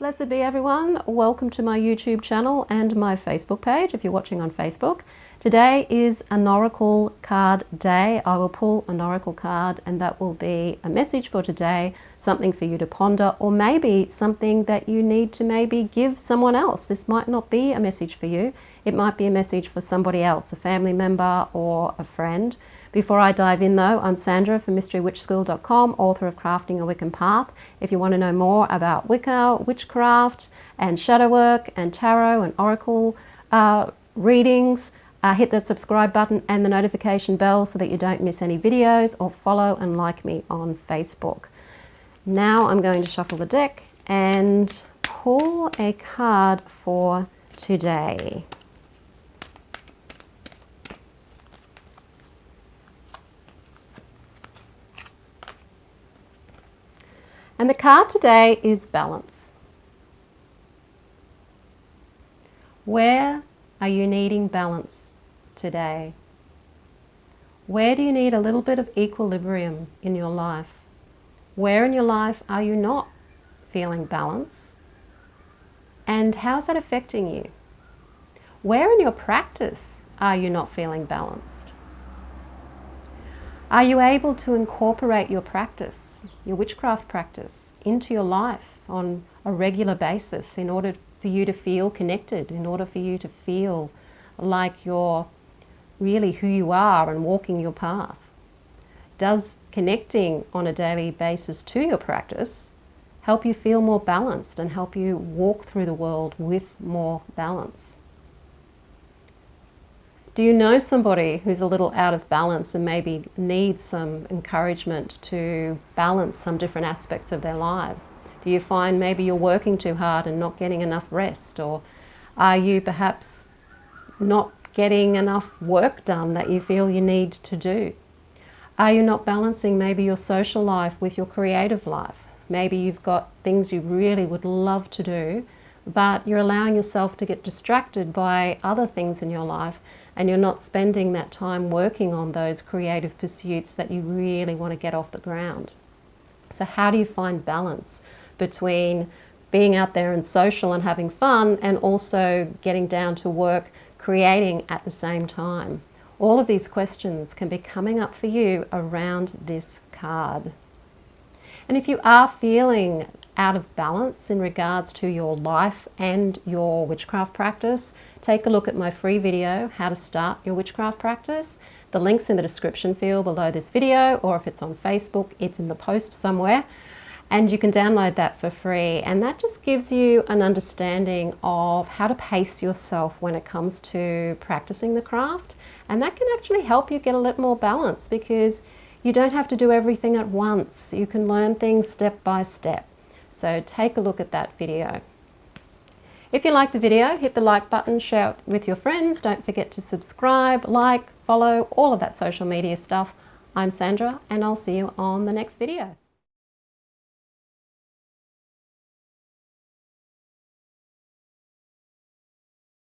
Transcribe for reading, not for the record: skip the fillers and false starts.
Blessed be everyone. Welcome to my YouTube channel and my Facebook page if you're watching on Facebook. Today is an oracle card day. I will pull an oracle card and that will be a message for today, something for you to ponder, or maybe something that you need to maybe give someone else. This might not be a message for you. It might be a message for somebody else, a family member or a friend. Before I dive in though, I'm Sandra from MysteryWitchSchool.com, author of Crafting a Wiccan Path. If you want to know more about Wicca, witchcraft, and shadow work, and tarot, and oracle readings, hit the subscribe button and the notification bell so that you don't miss any videos, or follow and like me on Facebook. Now I'm going to shuffle the deck and pull a card for today. And the card today is balance. Where are you needing balance today? Where do you need a little bit of equilibrium in your life? Where in your life are you not feeling balance? And how's that affecting you? Where in your practice are you not feeling balanced? Are you able to incorporate your practice, your witchcraft practice, into your life on a regular basis in order for you to feel connected, in order for you to feel like you're really who you are and walking your path? Does connecting on a daily basis to your practice help you feel more balanced and help you walk through the world with more balance? Do you know somebody who's a little out of balance and maybe needs some encouragement to balance some different aspects of their lives? Do you find maybe you're working too hard and not getting enough rest? Or are you perhaps not getting enough work done that you feel you need to do? Are you not balancing maybe your social life with your creative life? Maybe you've got things you really would love to do, but you're allowing yourself to get distracted by other things in your life, and you're not spending that time working on those creative pursuits that you really want to get off the ground. So how do you find balance between being out there and social and having fun and also getting down to work, creating at the same time? All of these questions can be coming up for you around this card. And if you are feeling out of balance in regards to your life and your witchcraft practice, take a look at my free video, How to Start Your Witchcraft Practice. The link's in the description field below this video, or if it's on Facebook, it's in the post somewhere. And you can download that for free. And that just gives you an understanding of how to pace yourself when it comes to practicing the craft. And that can actually help you get a little more balance, because you don't have to do everything at once. You can learn things step by step. So take a look at that video. If you like the video, hit the like button, share it with your friends. Don't forget to subscribe, like, follow, all of that social media stuff. I'm Sandra, and I'll see you on the next video.